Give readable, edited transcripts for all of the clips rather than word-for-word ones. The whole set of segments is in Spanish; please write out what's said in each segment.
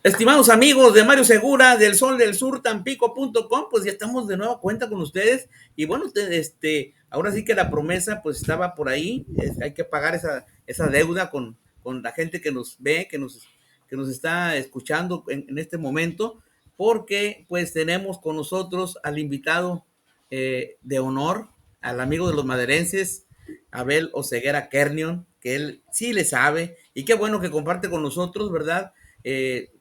Estimados amigos de Mario Segura, del Sol del Sur, Tampico.com, pues ya estamos de nueva cuenta con ustedes. Y bueno, ahora sí que la promesa pues estaba por ahí. Hay que pagar esa deuda con la gente que nos ve, que nos está escuchando en este momento, porque pues tenemos con nosotros al invitado de honor, al amigo de los maderenses, Abel Oseguera Kernion, que él sí le sabe, y qué bueno que comparte con nosotros, ¿verdad?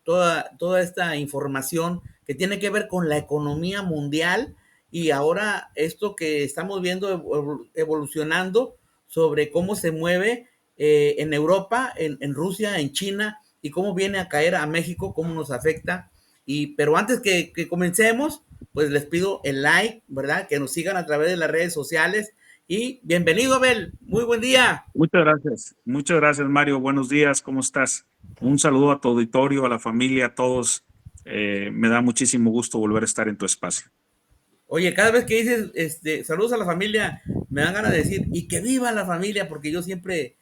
Toda esta información que tiene que ver con la economía mundial y ahora esto que estamos viendo evolucionando sobre cómo se mueve en Europa, en Rusia, en China y cómo viene a caer a México, cómo nos afecta. Pero antes que comencemos, pues les pido el like, ¿verdad? Que nos sigan a través de las redes sociales. Y bienvenido, Abel. Muy buen día. Muchas gracias, Mario. Buenos días, ¿cómo estás? Un saludo a tu auditorio, a la familia, a todos. Me da muchísimo gusto volver a estar en tu espacio. Oye, cada vez que dices saludos a la familia, me dan ganas de decir, y que viva la familia, porque yo siempre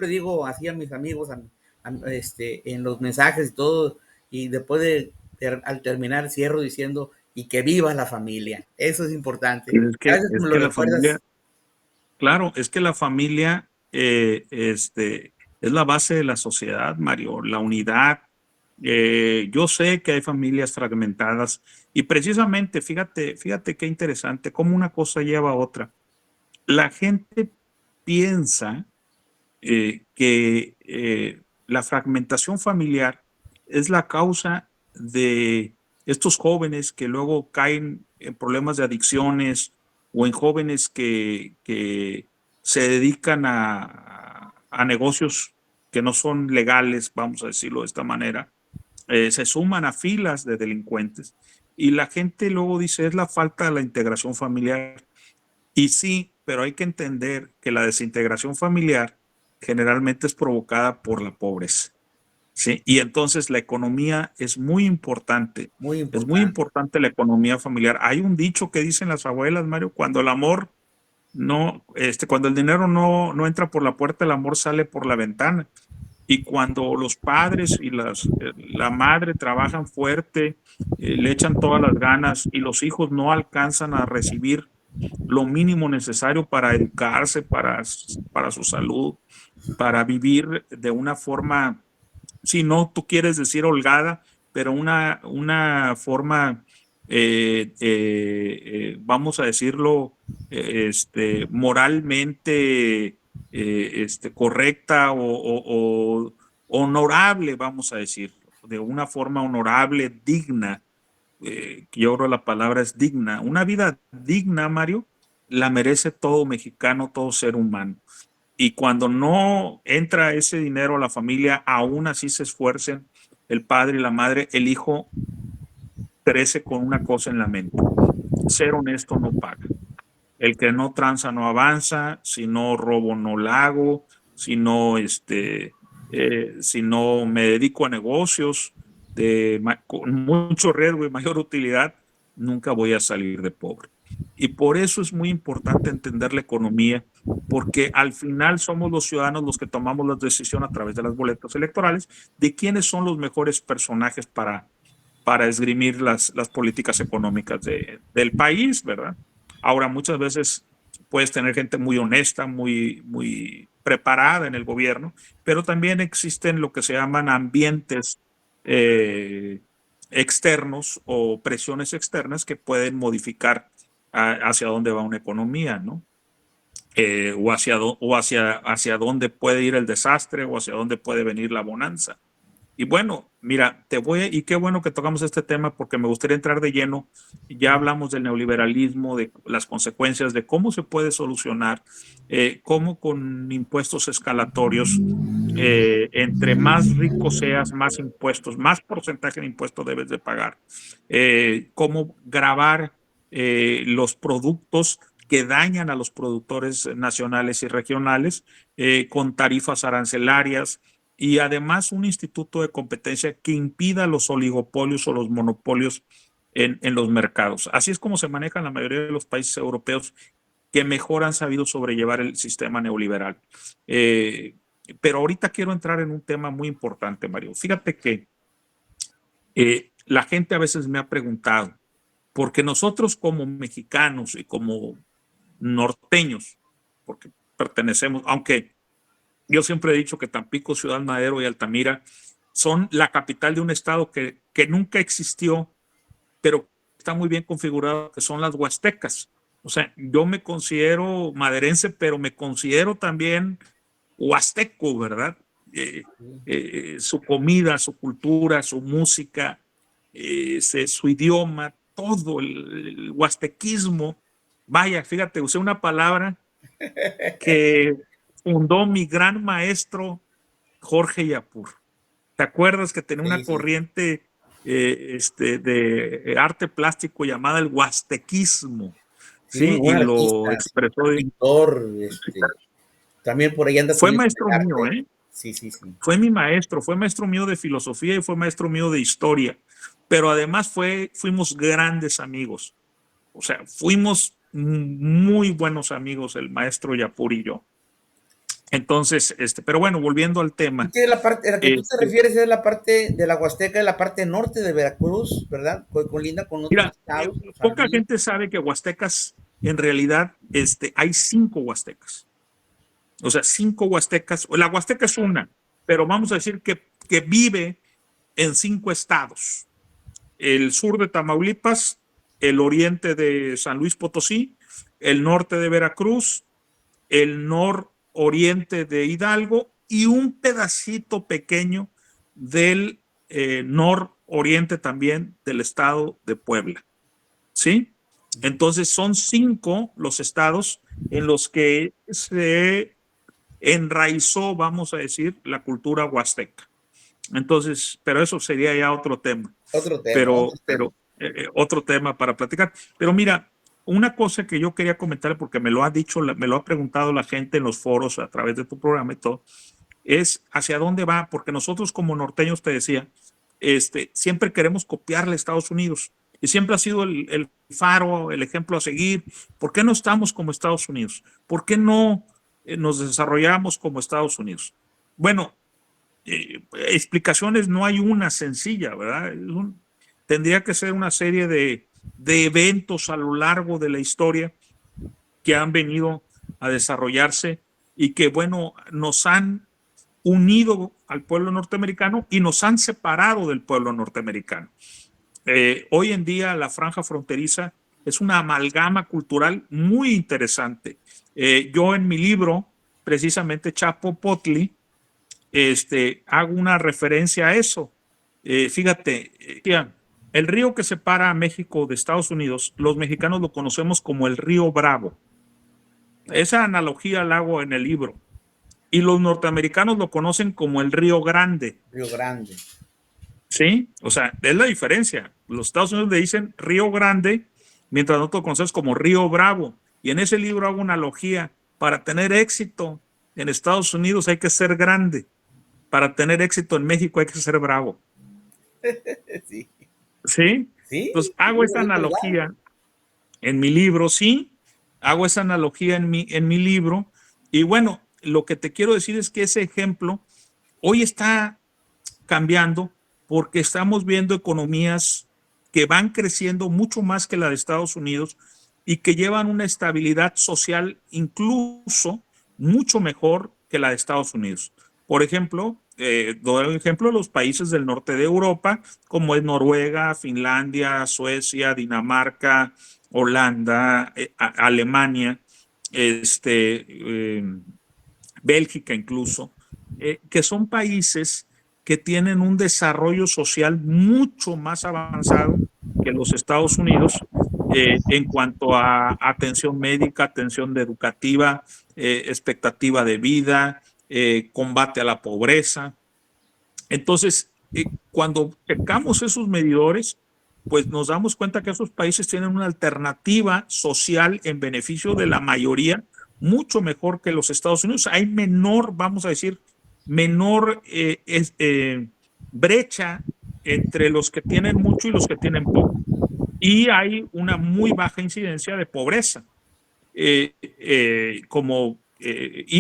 digo así a mis amigos, en los mensajes y todo, y después al terminar cierro diciendo, y que viva la familia. Eso es importante. Gracias que Es me lo que la familia, recuerdas. claro, es que la familia es la base de la sociedad, Mario, la unidad. Yo sé que hay familias fragmentadas y precisamente, fíjate qué interesante, cómo una cosa lleva a otra. La gente piensa que la fragmentación familiar es la causa de estos jóvenes que luego caen en problemas de adicciones o en jóvenes que se dedican a negocios que no son legales, vamos a decirlo de esta manera, se suman a filas de delincuentes. Y la gente luego dice, es la falta de la integración familiar. Y sí, pero hay que entender que la desintegración familiar generalmente es provocada por la pobreza, ¿sí? Y entonces la economía es muy importante. Muy Es muy importante. importante la economía familiar. Hay un dicho que dicen las abuelas, Mario, cuando el amor no, cuando el dinero no entra por la puerta, el amor sale por la ventana. Y cuando los padres y la madre trabajan fuerte, le echan todas las ganas y los hijos no alcanzan a recibir lo mínimo necesario para educarse, para su salud, para vivir de una forma, si no tú quieres decir holgada, pero una forma, vamos a decirlo, moralmente correcta o honorable, vamos a decirlo, de una forma honorable, digna. Yo creo la palabra es digna. Una vida digna, Mario, la merece todo mexicano, todo ser humano. Y cuando no entra ese dinero a la familia, aún así se esfuercen el padre y la madre, el hijo crece con una cosa en la mente: ser honesto no paga. El que no tranza no avanza, si no robo no la hago, si no me dedico a negocios con mucho riesgo y mayor utilidad, nunca voy a salir de pobre. Y por eso es muy importante entender la economía, porque al final somos los ciudadanos los que tomamos la decisión a través de las boletas electorales de quiénes son los mejores personajes para esgrimir las políticas económicas del país, ¿verdad? Ahora, muchas veces puedes tener gente muy honesta, muy preparada en el gobierno, pero también existen lo que se llaman ambientes eh, externos o presiones externas que pueden modificar hacia dónde va una economía, ¿no? Hacia dónde puede ir el desastre o hacia dónde puede venir la bonanza. Y bueno, mira, y qué bueno que tocamos este tema porque me gustaría entrar de lleno. Ya hablamos del neoliberalismo, de las consecuencias, de cómo se puede solucionar, cómo con impuestos escalatorios, entre más rico seas, más impuestos, más porcentaje de impuestos debes de pagar, cómo gravar los productos que dañan a los productores nacionales y regionales con tarifas arancelarias y además un instituto de competencia que impida los oligopolios o los monopolios en los mercados. Así es como se maneja en la mayoría de los países europeos que mejor han sabido sobrellevar el sistema neoliberal. Pero ahorita quiero entrar en un tema muy importante, Mario. Fíjate que La gente a veces me ha preguntado, porque nosotros como mexicanos y como norteños, porque pertenecemos, aunque yo siempre he dicho que Tampico, Ciudad Madero y Altamira son la capital de un estado que nunca existió, pero está muy bien configurado, que son las Huastecas. O sea, yo me considero maderense, pero me considero también huasteco, ¿verdad? Su comida, su cultura, su música, su idioma, todo el huastequismo. Vaya, fíjate, usé una palabra que fundó mi gran maestro Jorge Yapur. ¿Te acuerdas que tenía una Sí, sí. corriente de arte plástico llamada el huastequismo? Sí, muy Sí, y buen lo artista, sí, expresó. pintor, también por ahí anda con Fue el maestro mío, arte. ¿eh? Sí, sí, sí. Fue mi maestro, fue maestro mío de filosofía y fue maestro mío de historia, pero además fuimos grandes amigos, o sea, fuimos muy buenos amigos el maestro Yapur y yo. Entonces, pero bueno, volviendo al tema. Y la parte a la que tú te este, refieres es la parte de la Huasteca, de la parte norte de Veracruz, ¿verdad? Colinda con otros Mira, estados, San poca Luis. gente sabe que Huastecas, en realidad, hay 5 Huastecas. O sea, 5 Huastecas. La Huasteca es una, pero vamos a decir que vive en 5 estados. El sur de Tamaulipas, el oriente de San Luis Potosí, el norte de Veracruz, el nororiente de Hidalgo y un pedacito pequeño del nororiente también del estado de Puebla. ¿Sí? Entonces son 5 los estados en los que se enraizó, vamos a decir, la cultura huasteca. Entonces, pero eso sería ya otro tema, Otro tema, pero, otro tema. pero otro tema para platicar. Pero mira, una cosa que yo quería comentar, porque me lo ha dicho, me lo ha preguntado la gente en los foros a través de tu programa y todo, es hacia dónde va, porque nosotros como norteños, te decía, siempre queremos copiarle a Estados Unidos y siempre ha sido el faro, el ejemplo a seguir. ¿Por qué no estamos como Estados Unidos? ¿Por qué no nos desarrollamos como Estados Unidos? Bueno, explicaciones no hay una sencilla, ¿verdad? Tendría que ser una serie de eventos a lo largo de la historia que han venido a desarrollarse y que, bueno, nos han unido al pueblo norteamericano y nos han separado del pueblo norteamericano. Hoy en día la franja fronteriza es una amalgama cultural muy interesante. Yo en mi libro, precisamente Chapo Potli, hago una referencia a eso. Fíjate, el río que separa a México de Estados Unidos, los mexicanos lo conocemos como el río Bravo. Esa analogía la hago en el libro. Y los norteamericanos lo conocen como el Río Grande. Río Grande. ¿Sí? O sea, es la diferencia. Los Estados Unidos le dicen Río Grande, mientras nosotros lo conocemos como Río Bravo. Y en ese libro hago una analogía. Para tener éxito en Estados Unidos hay que ser grande. Para tener éxito en México hay que ser bravo. Sí. ¿Sí? Sí, Entonces sí, hago esa es verdad. analogía en mi libro, sí. Hago esa analogía en mi libro. Y bueno, lo que te quiero decir es que ese ejemplo hoy está cambiando porque estamos viendo economías que van creciendo mucho más que la de Estados Unidos y que llevan una estabilidad social incluso mucho mejor que la de Estados Unidos. Por ejemplo, doy el ejemplo de los países del norte de Europa, como es Noruega, Finlandia, Suecia, Dinamarca, Holanda, Alemania, Bélgica incluso, que son países que tienen un desarrollo social mucho más avanzado que los Estados Unidos en cuanto a atención médica, atención educativa, expectativa de vida, combate a la pobreza. Entonces, cuando checamos esos medidores, pues nos damos cuenta que esos países tienen una alternativa social en beneficio de la mayoría mucho mejor que los Estados Unidos. Hay menor, vamos a decir, menor brecha entre los que tienen mucho y los que tienen poco. Y hay una muy baja incidencia de pobreza. Y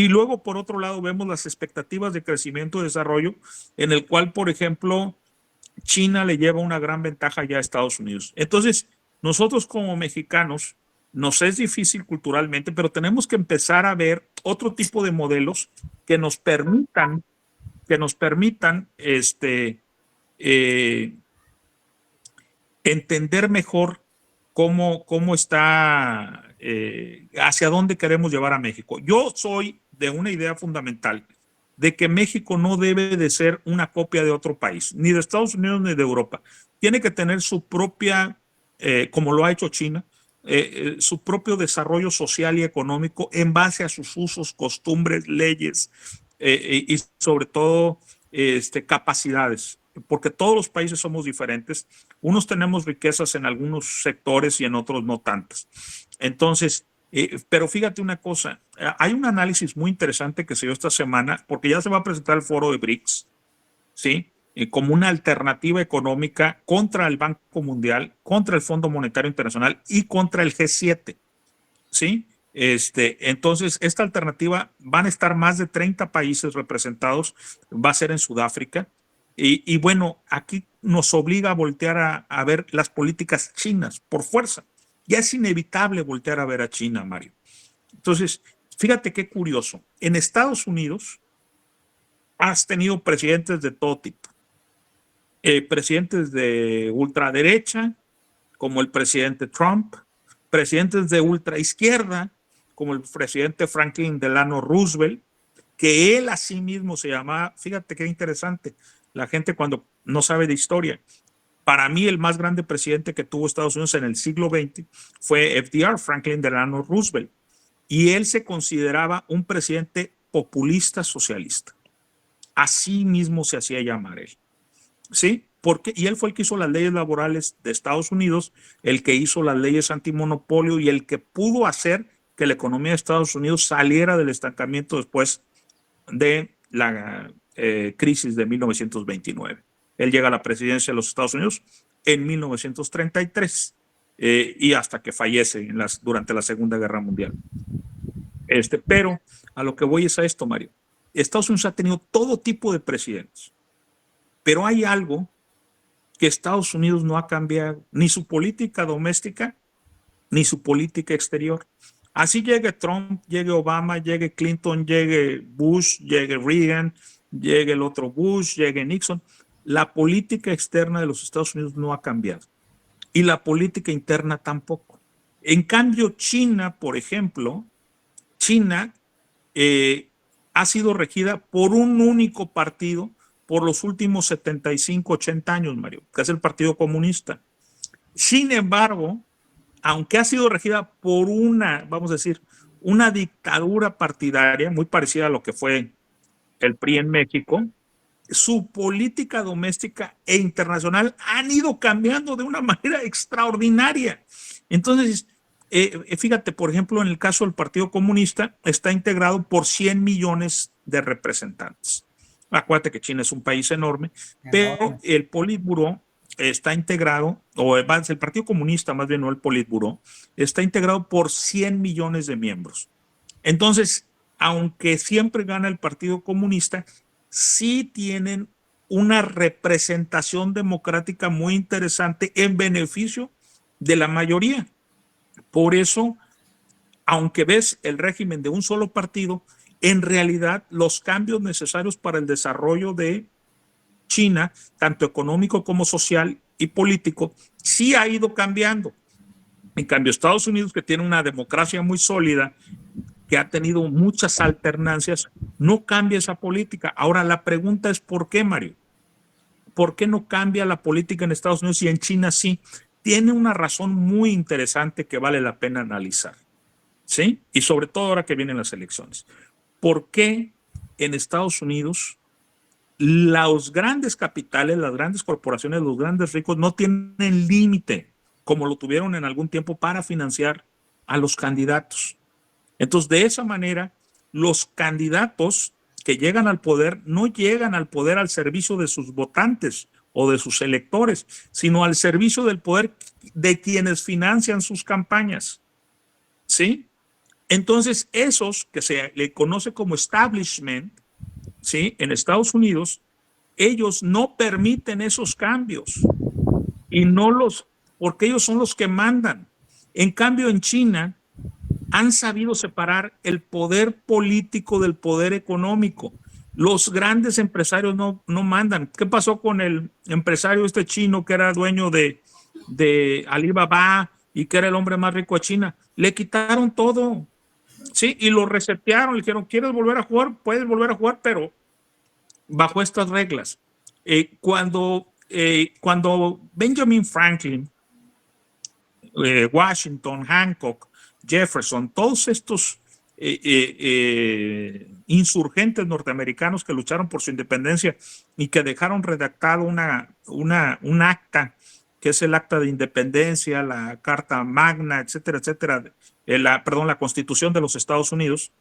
luego, por otro lado, vemos las expectativas de crecimiento y desarrollo, en el cual, por ejemplo, China le lleva una gran ventaja ya a Estados Unidos. Entonces, nosotros como mexicanos, nos es difícil culturalmente, pero tenemos que empezar a ver otro tipo de modelos que nos permitan, eh, entender mejor cómo está, hacia dónde queremos llevar a México. Yo soy de una idea fundamental de que México no debe de ser una copia de otro país, ni de Estados Unidos ni de Europa. Tiene que tener su propia, como lo ha hecho China, su propio desarrollo social y económico en base a sus usos, costumbres, leyes y sobre todo capacidades, porque todos los países somos diferentes. Unos tenemos riquezas en algunos sectores y en otros no tantas. Entonces, pero fíjate una cosa, hay un análisis muy interesante que se dio esta semana, porque ya se va a presentar el foro de BRICS, ¿sí? Como una alternativa económica contra el Banco Mundial, contra el Fondo Monetario Internacional y contra el G7, ¿sí? Entonces, esta alternativa van a estar más de 30 países representados, va a ser en Sudáfrica. Y bueno, aquí nos obliga a voltear a ver las políticas chinas por fuerza. Ya es inevitable voltear a ver a China, Mario. Entonces, fíjate qué curioso. En Estados Unidos has tenido presidentes de todo tipo. Presidentes de ultraderecha, como el presidente Trump, presidentes de ultraizquierda, como el presidente Franklin Delano Roosevelt, que él a sí mismo se llamaba, fíjate qué interesante, la gente cuando no sabe de historia, para mí el más grande presidente que tuvo Estados Unidos en el siglo XX fue FDR, Franklin Delano Roosevelt, y él se consideraba un presidente populista socialista. Así mismo se hacía llamar él. ¿Sí? Porque, y él fue el que hizo las leyes laborales de Estados Unidos, el que hizo las leyes antimonopolio y el que pudo hacer que la economía de Estados Unidos saliera del estancamiento después de la crisis de 1929. Él llega a la presidencia de los Estados Unidos en 1933 y hasta que fallece durante la Segunda Guerra Mundial. Pero a lo que voy es a esto, Mario. Estados Unidos ha tenido todo tipo de presidentes, pero hay algo que Estados Unidos no ha cambiado, ni su política doméstica, ni su política exterior. Así llegue Trump, llegue Obama, llegue Clinton, llegue Bush, llegue Reagan, llegue el otro Bush, llegue Nixon, la política externa de los Estados Unidos no ha cambiado y la política interna tampoco. En cambio, China, por ejemplo, China ha sido regida por un único partido por los últimos 75, 80 años, Mario, que es el Partido Comunista. Sin embargo, aunque ha sido regida por una, vamos a decir, una dictadura partidaria muy parecida a lo que fue el PRI en México, su política doméstica e internacional han ido cambiando de una manera extraordinaria. Entonces, fíjate, por ejemplo, en el caso del Partido Comunista, está integrado por 100 millones de representantes. Acuérdate que China es un país enorme, pero el Politburó está integrado, o el Partido Comunista, más bien no el Politburó, está integrado por 100 millones de miembros. Entonces, aunque siempre gana el Partido Comunista, sí tienen una representación democrática muy interesante en beneficio de la mayoría. Por eso, aunque ves el régimen de un solo partido, en realidad los cambios necesarios para el desarrollo de China, tanto económico como social y político, sí ha ido cambiando. En cambio, Estados Unidos, que tiene una democracia muy sólida, que ha tenido muchas alternancias, no cambia esa política. Ahora, la pregunta es ¿por qué, Mario? ¿Por qué no cambia la política en Estados Unidos y en China sí? Tiene una razón muy interesante que vale la pena analizar, ¿sí? Y sobre todo ahora que vienen las elecciones. ¿Por qué en Estados Unidos los grandes capitales, las grandes corporaciones, los grandes ricos no tienen límite, como lo tuvieron en algún tiempo, para financiar a los candidatos? Entonces, de esa manera, los candidatos que llegan al poder no llegan al poder al servicio de sus votantes o de sus electores, sino al servicio del poder de quienes financian sus campañas. ¿Sí? Entonces, esos que se le conoce como establishment, ¿sí? En Estados Unidos, ellos no permiten esos cambios y porque ellos son los que mandan. En cambio, en China han sabido separar el poder político del poder económico. Los grandes empresarios no mandan. ¿Qué pasó con el empresario este chino que era dueño de Alibaba y que era el hombre más rico de China? Le quitaron todo, ¿sí? Y lo resetearon. Le dijeron, ¿quieres volver a jugar? Puedes volver a jugar, pero bajo estas reglas. Cuando Benjamin Franklin, Washington, Hancock, Jefferson, todos estos insurgentes norteamericanos que lucharon por su independencia y que dejaron redactado un acta, que es el acta de independencia, la Carta Magna, etcétera, etcétera, la Constitución de los Estados Unidos,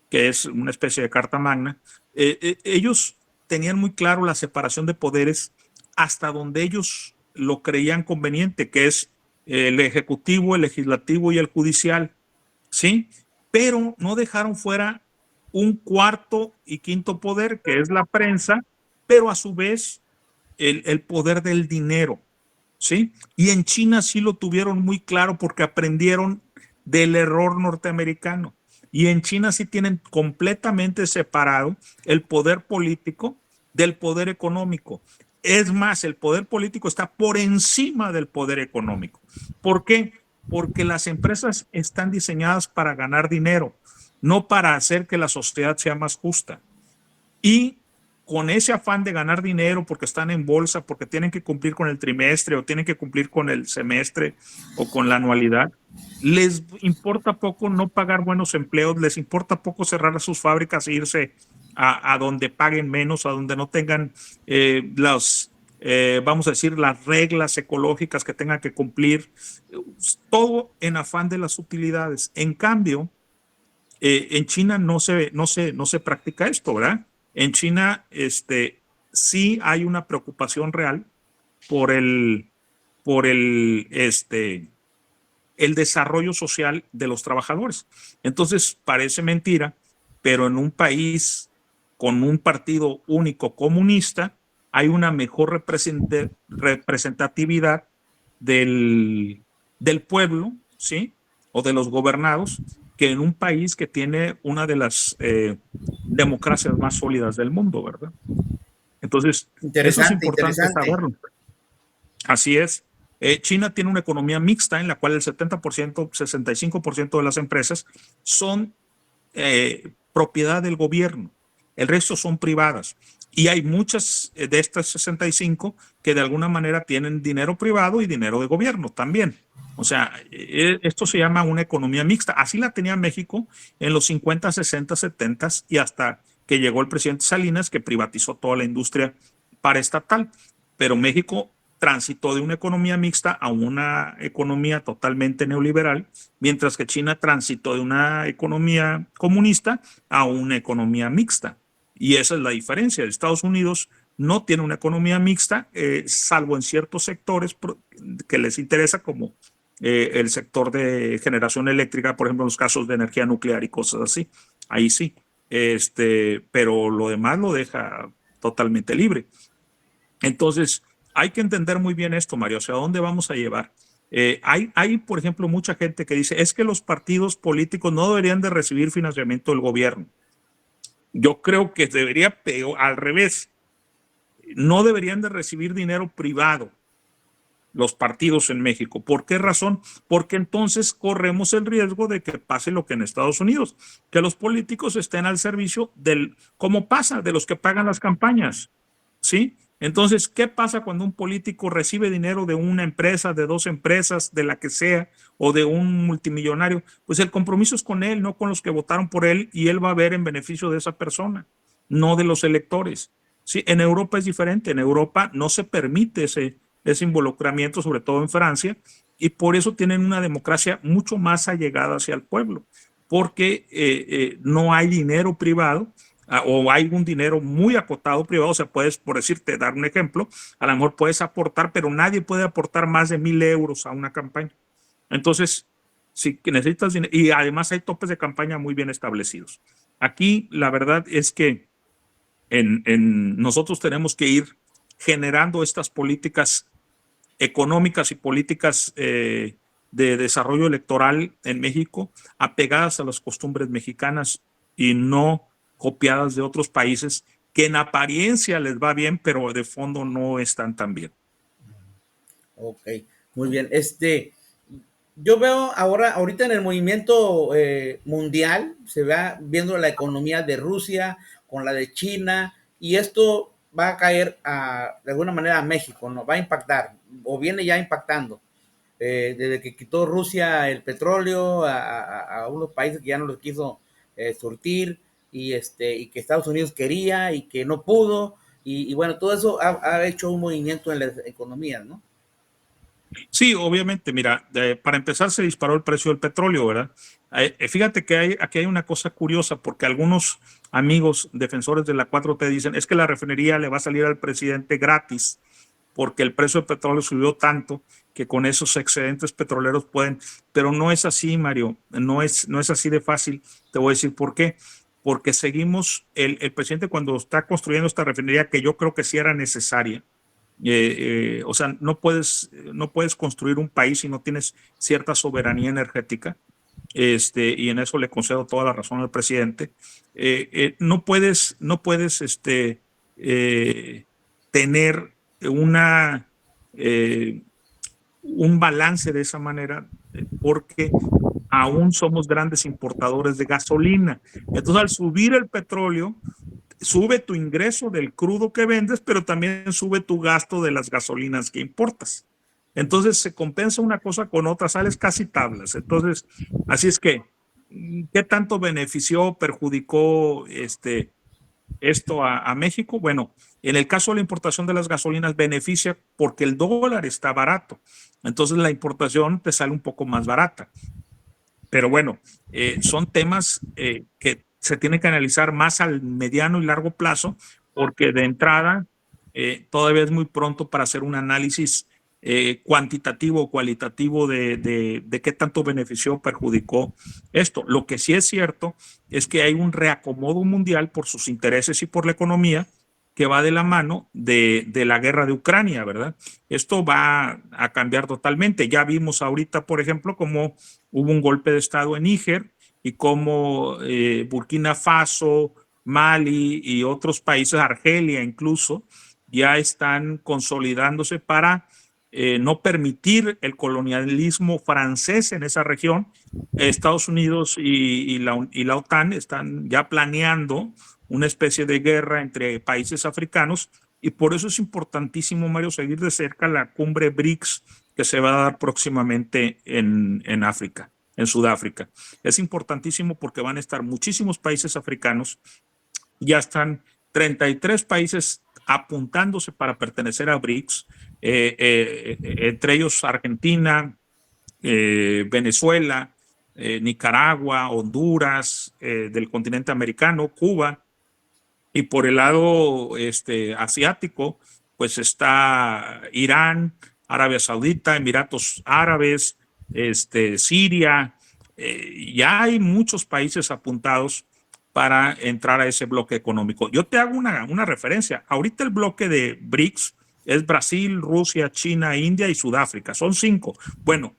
que es una especie de Carta Magna. Ellos tenían muy claro la separación de poderes hasta donde ellos lo creían conveniente, que es el ejecutivo, el legislativo y el judicial, ¿sí? Pero no dejaron fuera un cuarto y quinto poder, que es la prensa, pero a su vez el poder del dinero, ¿sí? Y en China sí lo tuvieron muy claro porque aprendieron del error norteamericano. Y en China sí tienen completamente separado el poder político del poder económico. Es más, el poder político está por encima del poder económico. ¿Por qué? Porque las empresas están diseñadas para ganar dinero, no para hacer que la sociedad sea más justa. Y con ese afán de ganar dinero porque están en bolsa, porque tienen que cumplir con el trimestre o tienen que cumplir con el semestre o con la anualidad, les importa poco no pagar buenos empleos, les importa poco cerrar sus fábricas e irse a donde paguen menos, a donde no tengan vamos a decir, las reglas ecológicas que tengan que cumplir, todo en afán de las utilidades. En cambio, en China no se practica esto, ¿verdad? En China sí hay una preocupación real por el desarrollo social de los trabajadores. Entonces, parece mentira, pero en un país con un partido único comunista hay una mejor representatividad del pueblo, ¿sí? O de los gobernados, que en un país que tiene una de las democracias más sólidas del mundo, ¿verdad? Entonces, eso es importante saberlo. Así es. China tiene una economía mixta en la cual el 70%, 65% de las empresas son propiedad del gobierno. El resto son privadas. Y hay muchas de estas 65 que de alguna manera tienen dinero privado y dinero de gobierno también. O sea, esto se llama una economía mixta. Así la tenía México en los 50, 60, 70 y hasta que llegó el presidente Salinas, que privatizó toda la industria paraestatal. Pero México transitó de una economía mixta a una economía totalmente neoliberal, mientras que China transitó de una economía comunista a una economía mixta. Y esa es la diferencia. Estados Unidos no tiene una economía mixta, salvo en ciertos sectores que les interesa, como el sector de generación eléctrica, por ejemplo, en los casos de energía nuclear y cosas así. Ahí sí. Pero lo demás lo deja totalmente libre. Entonces, hay que entender muy bien esto, Mario, hacia dónde vamos a llevar. Hay, por ejemplo, mucha gente que dice, es que los partidos políticos no deberían de recibir financiamiento del gobierno. Yo creo que debería, pero al revés, no deberían de recibir dinero privado los partidos en México. ¿Por qué razón? Porque entonces corremos el riesgo de que pase lo que en Estados Unidos, que los políticos estén al servicio como pasa, de los que pagan las campañas, ¿sí? Entonces, ¿qué pasa cuando un político recibe dinero de una empresa, de dos empresas, de la que sea, o de un multimillonario? Pues el compromiso es con él, no con los que votaron por él, y él va a ver en beneficio de esa persona, no de los electores. Sí, en Europa es diferente. En Europa no se permite ese involucramiento, sobre todo en Francia, y por eso tienen una democracia mucho más allegada hacia el pueblo, porque no hay dinero privado, o hay un dinero muy acotado privado. O sea, puedes, por decirte, dar un ejemplo, a lo mejor puedes aportar, pero nadie puede aportar más de 1,000 euros a una campaña. Entonces, si necesitas dinero, y además hay topes de campaña muy bien establecidos. Aquí la verdad es que nosotros tenemos que ir generando estas políticas económicas y políticas de desarrollo electoral en México apegadas a las costumbres mexicanas y no copiadas de otros países que en apariencia les va bien, pero de fondo no están tan bien. Ok, muy bien. Yo veo ahorita en el movimiento mundial, se va viendo la economía de Rusia con la de China, y esto va a caer de alguna manera a México, ¿no? Va a impactar, o viene ya impactando. Desde que quitó Rusia el petróleo a unos países que ya no los quiso surtir, y que Estados Unidos quería y que no pudo, y bueno, todo eso ha hecho un movimiento en las economías, ¿no? Sí, obviamente, mira, para empezar se disparó el precio del petróleo, ¿verdad? Fíjate que aquí hay una cosa curiosa, porque algunos amigos defensores de la 4T dicen, es que la refinería le va a salir al presidente gratis, porque el precio del petróleo subió tanto que con esos excedentes petroleros pueden, pero no es así, Mario, no es así de fácil. Te voy a decir por qué. Porque seguimos, el presidente cuando está construyendo esta refinería, que yo creo que sí era necesaria, o sea, no puedes construir un país si no tienes cierta soberanía energética, y en eso le concedo toda la razón al presidente. No puedes tener una, eh, un balance de esa manera, porque aún somos grandes importadores de gasolina. Entonces, al subir el petróleo, sube tu ingreso del crudo que vendes, pero también sube tu gasto de las gasolinas que importas. Entonces se compensa una cosa con otra, sales casi tablas. Entonces, así es que, ¿qué tanto benefició, perjudicó esto a México? Bueno, en el caso de la importación de las gasolinas beneficia porque el dólar está barato. Entonces la importación te sale un poco más barata. Pero bueno, son temas que se tienen que analizar más al mediano y largo plazo, porque de entrada todavía es muy pronto para hacer un análisis cuantitativo o cualitativo de qué tanto benefició o perjudicó esto. Lo que sí es cierto es que hay un reacomodo mundial por sus intereses y por la economía que va de la mano de la guerra de Ucrania, ¿verdad? Esto va a cambiar totalmente. Ya vimos ahorita, por ejemplo, cómo hubo un golpe de Estado en Níger y cómo Burkina Faso, Mali y otros países, Argelia incluso, ya están consolidándose para no permitir el colonialismo francés en esa región. Estados Unidos y la OTAN están ya planeando una especie de guerra entre países africanos, y por eso es importantísimo, Mario, seguir de cerca la cumbre BRICS que se va a dar próximamente en África, en Sudáfrica. Es importantísimo porque van a estar muchísimos países africanos, ya están 33 países apuntándose para pertenecer a BRICS, entre ellos Argentina, Venezuela, Nicaragua, Honduras, del continente americano, Cuba. Y por el lado asiático, pues está Irán, Arabia Saudita, Emiratos Árabes, Siria. Ya hay muchos países apuntados para entrar a ese bloque económico. Yo te hago una referencia. Ahorita el bloque de BRICS es Brasil, Rusia, China, India y Sudáfrica. Son 5. Bueno,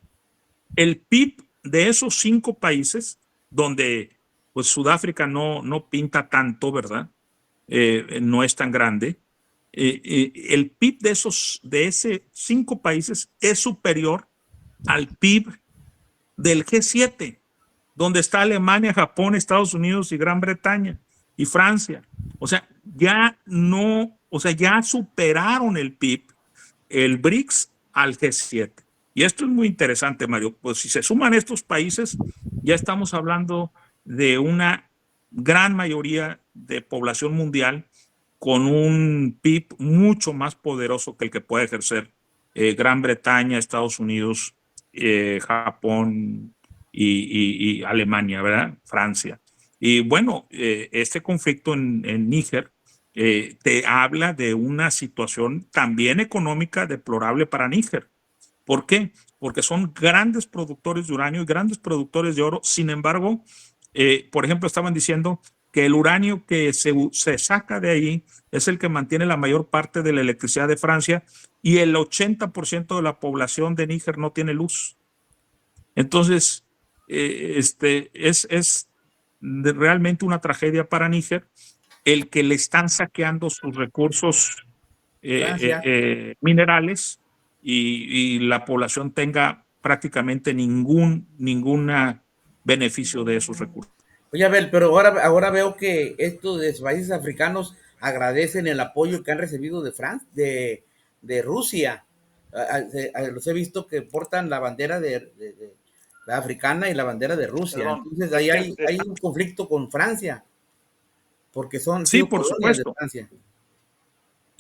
el PIB de esos 5 países, donde pues Sudáfrica no pinta tanto, ¿verdad? No es tan grande. El PIB de ese 5 países es superior al PIB del G7, donde está Alemania, Japón, Estados Unidos y Gran Bretaña y Francia. O sea, ya superaron el PIB, el BRICS al G7. Y esto es muy interesante, Mario. Pues si se suman estos países, ya estamos hablando de una gran mayoría de población mundial con un PIB mucho más poderoso que el que puede ejercer Gran Bretaña, Estados Unidos, Japón y Alemania, ¿verdad? Francia. Y bueno, este conflicto en Níger te habla de una situación también económica deplorable para Níger. ¿Por qué? Porque son grandes productores de uranio y grandes productores de oro. Sin embargo, por ejemplo, estaban diciendo que el uranio que se saca de ahí es el que mantiene la mayor parte de la electricidad de Francia y el 80% de la población de Níger no tiene luz. Entonces, es realmente una tragedia para Níger el que le están saqueando sus recursos Francia. minerales y la población tenga prácticamente ningún beneficio de esos recursos. Oye, Abel, pero ahora veo que estos países africanos agradecen el apoyo que han recibido de Francia, de Rusia. Los he visto que portan la bandera de la africana y la bandera de Rusia. Perdón, Entonces es ahí que hay un conflicto con Francia, porque son sí, sido por colonias de supuesto. Francia.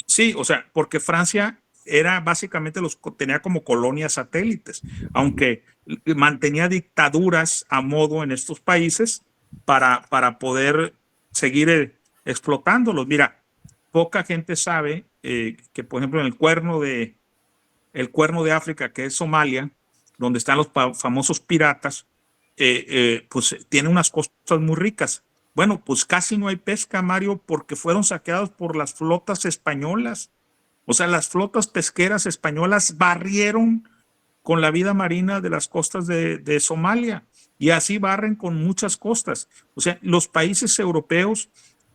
Sí, o sea, porque Francia era básicamente tenía como colonias satélites, aunque mantenía dictaduras a modo en estos países para poder seguir explotándolos. Mira, poca gente sabe que, por ejemplo, en el cuerno de África, que es Somalia, donde están los famosos piratas, pues tiene unas costas muy ricas. Bueno, pues casi no hay pesca, Mario, porque fueron saqueados por las flotas españolas. O sea, las flotas pesqueras españolas barrieron con la vida marina de las costas de Somalia y así barren con muchas costas. O sea, los países europeos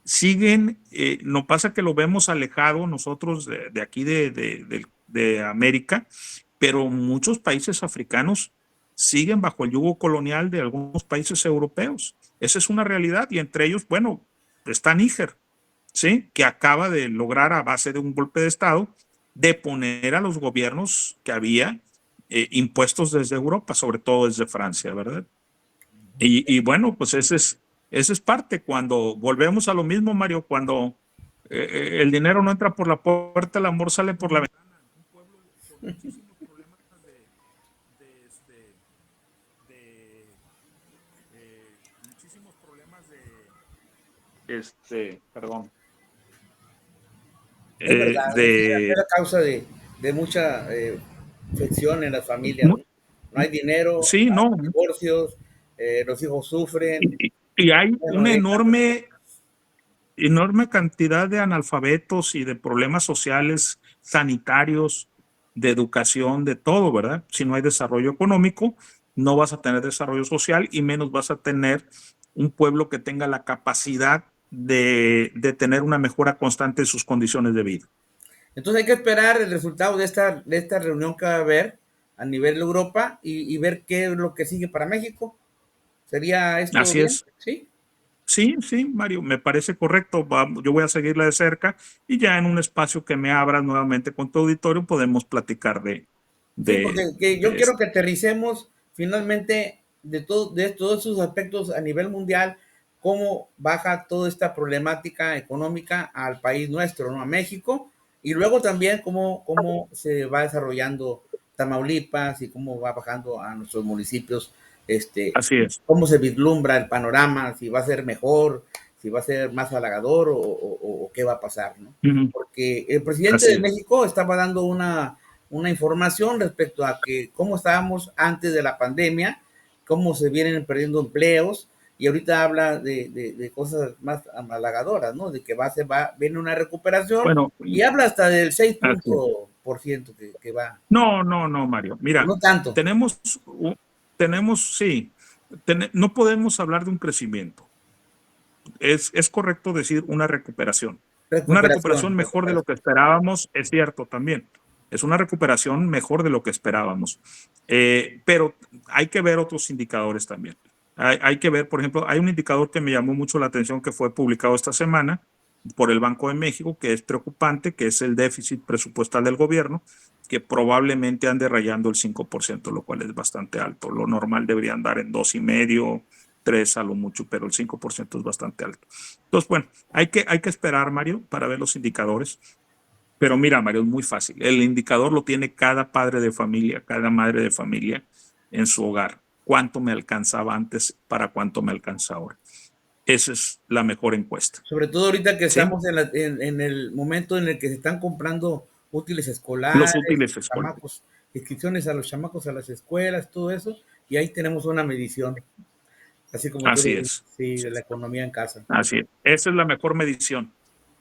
siguen, no pasa que lo vemos alejado nosotros de aquí de América, pero muchos países africanos siguen bajo el yugo colonial de algunos países europeos. Esa es una realidad y entre ellos, bueno, está Níger, ¿sí? Que acaba de lograr a base de un golpe de Estado deponer a los gobiernos que había impuestos desde Europa, sobre todo desde Francia, ¿verdad? Y bueno, pues ese es parte. Cuando volvemos a lo mismo, Mario, cuando el dinero no entra por la puerta, el amor sale por la ventana. Un pueblo con muchísimos problemas de, este, de muchísimos problemas perdón, Es verdad, es de la causa de mucha fricción en las familias, ¿no? No hay dinero, sí, no. hay divorcios, los hijos sufren, Y hay bueno, una dejan. enorme cantidad de analfabetos y de problemas sociales, sanitarios, de educación, de todo, ¿verdad? Si no hay desarrollo económico, no vas a tener desarrollo social y menos vas a tener un pueblo que tenga la capacidad de tener una mejora constante en sus condiciones de vida. Entonces hay que esperar el resultado de esta reunión que va a haber a nivel de Europa y ver qué es lo que sigue para México. ¿Sería esto Así bien? es. Sí. Sí, sí, Mario, me parece correcto. Yo voy a seguirla de cerca y ya en un espacio que me abras nuevamente con tu auditorio podemos platicar Sí, porque yo de quiero esto. que aterricemos finalmente de todos esos aspectos a nivel mundial, cómo baja toda esta problemática económica al país nuestro, ¿no? A México, y luego también cómo se va desarrollando Tamaulipas y cómo va bajando a nuestros municipios, Así es. cómo se vislumbra el panorama, si va a ser mejor, si va a ser más halagador o qué va a pasar, ¿no? Ujú. Porque el presidente Así de es. México estaba dando una información respecto a que cómo estábamos antes de la pandemia, cómo se vienen perdiendo empleos, y ahorita habla de cosas más halagadoras, ¿no? De que viene una recuperación, Bueno, y habla hasta del seis así es. por ciento que va. No, no, no, Mario. Mira, No tanto. tenemos, sí, no podemos hablar de un crecimiento. Es correcto decir una recuperación. Una recuperación mejor de lo que esperábamos, es cierto también. Es una recuperación mejor de lo que esperábamos. Pero hay que ver otros indicadores también. Hay que ver, por ejemplo, hay un indicador que me llamó mucho la atención que fue publicado esta semana por el Banco de México, que es preocupante, que es el déficit presupuestal del gobierno, que probablemente ande rayando el 5%, lo cual es bastante alto. Lo normal debería andar en 2,5%, 3 a lo mucho, pero el 5% es bastante alto. Entonces, bueno, hay que esperar, Mario, para ver los indicadores. Pero mira, Mario, es muy fácil. El indicador lo tiene cada padre de familia, cada madre de familia en su hogar. ¿Cuánto me alcanzaba antes para cuánto me alcanza ahora? Esa es la mejor encuesta. Sobre todo ahorita que ¿Sí? estamos en el momento en el que se están comprando útiles Los escolares, útiles escolares. chamacos, inscripciones a los chamacos a las escuelas, todo eso, y ahí tenemos una medición. así como tú Así dices, es. sí, de la economía en casa. Así es. Esa es la mejor medición.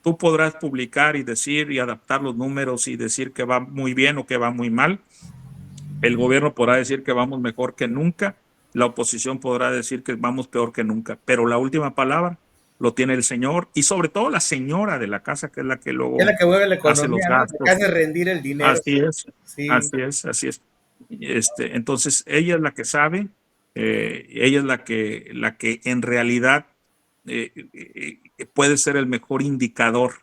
Tú podrás publicar y decir y adaptar los números y decir que va muy bien o que va muy mal. El gobierno podrá decir que vamos mejor que nunca. La oposición podrá decir que vamos peor que nunca. Pero la última palabra lo tiene el señor y sobre todo la señora de la casa, que es la que Es luego la que mueve la hace los economía, ¿no? La que gastos. hace rendir el dinero. Así es, Sí. así es, así es. Entonces, ella es la que sabe, ella es la que en realidad puede ser el mejor indicador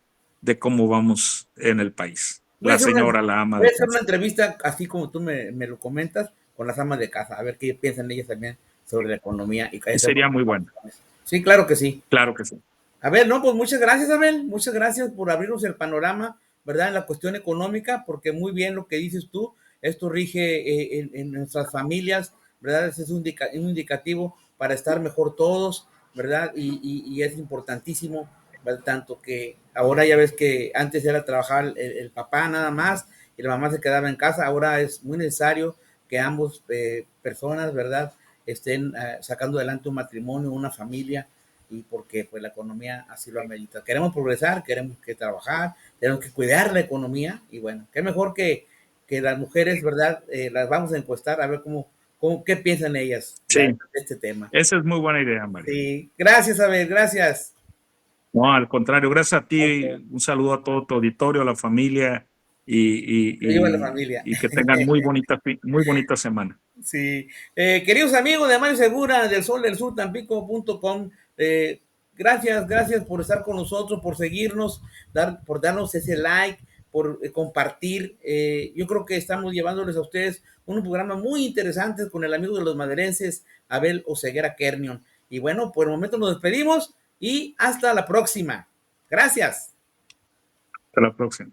de cómo vamos en el país. Voy a La hacer una, señora, la ama voy a de hacer una casa. entrevista, así como tú me lo comentas, con las amas de casa, a ver qué piensan ellas también sobre la economía y qué Y hacer sería muy buena. recomendaciones. Sí, claro que sí. Claro que sí. A ver, no, pues muchas gracias, Abel. Muchas gracias por abrirnos el panorama, ¿verdad? En la cuestión económica, porque muy bien lo que dices tú, esto rige en nuestras familias, ¿verdad? Ese es un indicativo para estar mejor todos, ¿verdad? Y es importantísimo, ¿verdad? Tanto que ahora ya ves que antes era trabajar el papá nada más y la mamá se quedaba en casa, ahora es muy necesario que ambos personas, ¿verdad? Estén sacando adelante un matrimonio, una familia, y porque pues la economía así lo amerita. Queremos progresar, queremos que trabajar, tenemos que cuidar la economía y bueno, qué mejor que las mujeres, ¿verdad? Las vamos a encuestar a ver qué piensan ellas de Sí, este tema. esa es muy buena idea, María. Sí, gracias, Abel, gracias. No, al contrario, gracias a ti. Okay. Un saludo a todo tu auditorio, a la familia Que viva la familia. y que tengan muy bonita semana. Sí, queridos amigos de Mario Segura, del Sol del Sur, Tampico.com, gracias por estar con nosotros, por seguirnos, por darnos ese like, por compartir. Yo creo que estamos llevándoles a ustedes un programa muy interesante con el amigo de los maderenses, Abel Oseguera Kernion. Y bueno, por el momento nos despedimos y hasta la próxima. Gracias. Hasta la próxima.